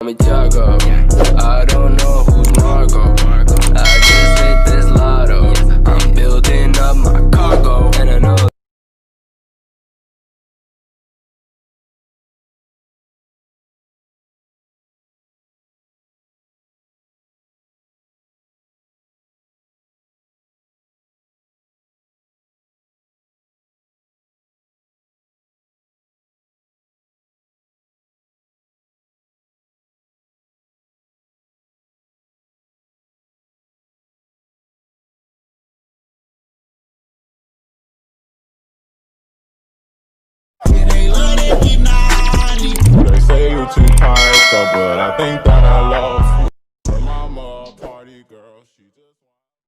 Me Tiago, I don't know who's Margo. I just hit this lotto. I'm building up my cargo, and I know. They say you too high, so but I think that I love